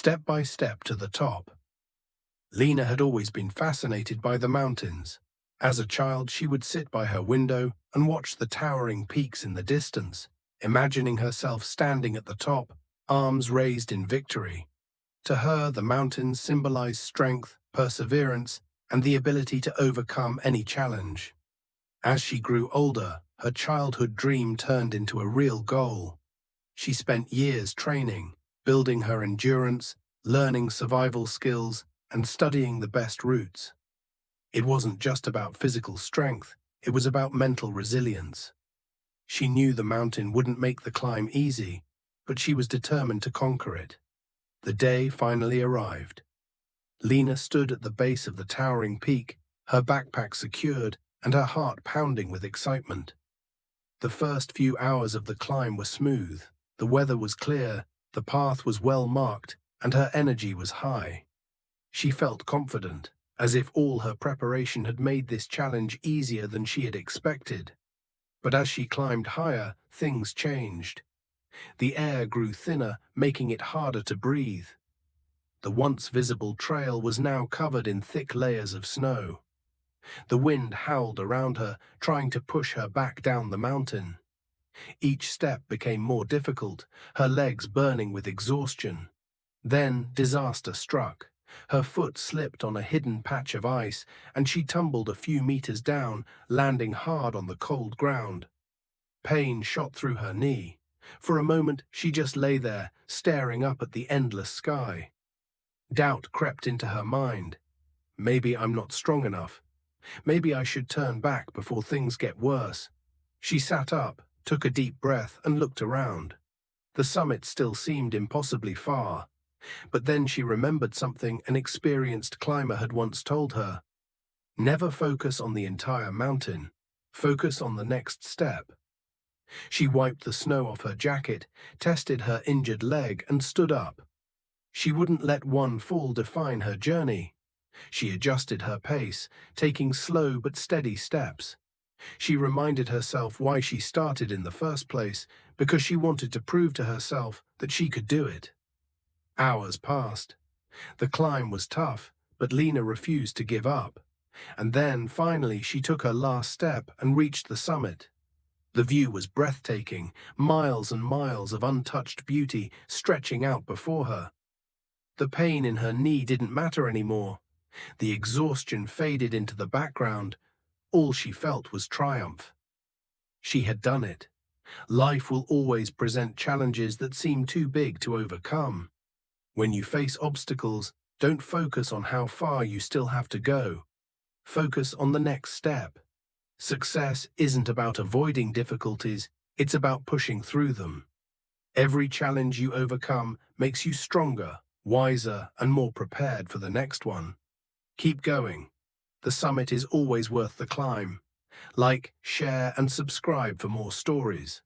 step by step to the top. Lena had always been fascinated by the mountains. As a child, she would sit by her window and watch the towering peaks in the distance, imagining herself standing at the top, arms raised in victory. To her, the mountains symbolized strength, perseverance, and the ability to overcome any challenge. As she grew older, her childhood dream turned into a real goal. She spent years training, building her endurance, learning survival skills, and studying the best routes. It wasn't just about physical strength, it was about mental resilience. She knew the mountain wouldn't make the climb easy, but she was determined to conquer it. The day finally arrived. Lena stood at the base of the towering peak, her backpack secured and her heart pounding with excitement. The first few hours of the climb were smooth, the weather was clear, the path was well marked, and her energy was high. She felt confident, as if all her preparation had made this challenge easier than she had expected. But as she climbed higher, things changed. The air grew thinner, making it harder to breathe. The once visible trail was now covered in thick layers of snow. The wind howled around her, trying to push her back down the mountain. Each step became more difficult, her legs burning with exhaustion. Then disaster struck. Her foot slipped on a hidden patch of ice, and she tumbled a few meters down, landing hard on the cold ground. Pain shot through her knee. For a moment, she just lay there, staring up at the endless sky. Doubt crept into her mind. Maybe I'm not strong enough. Maybe I should turn back before things get worse. She sat up, took a deep breath, and looked around. The summit still seemed impossibly far. But then she remembered something an experienced climber had once told her. Never focus on the entire mountain. Focus on the next step. She wiped the snow off her jacket, tested her injured leg, and stood up. She wouldn't let one fall define her journey. She adjusted her pace, taking slow but steady steps. She reminded herself why she started in the first place, because she wanted to prove to herself that she could do it. Hours passed. The climb was tough, but Lena refused to give up. And then, finally, she took her last step and reached the summit. The view was breathtaking, miles and miles of untouched beauty stretching out before her. The pain in her knee didn't matter anymore. The exhaustion faded into the background. All she felt was triumph. She had done it. Life will always present challenges that seem too big to overcome. When you face obstacles, don't focus on how far you still have to go. Focus on the next step. Success isn't about avoiding difficulties, it's about pushing through them. Every challenge you overcome makes you stronger, wiser, and more prepared for the next one. Keep going. The summit is always worth the climb. Like, share, and subscribe for more stories.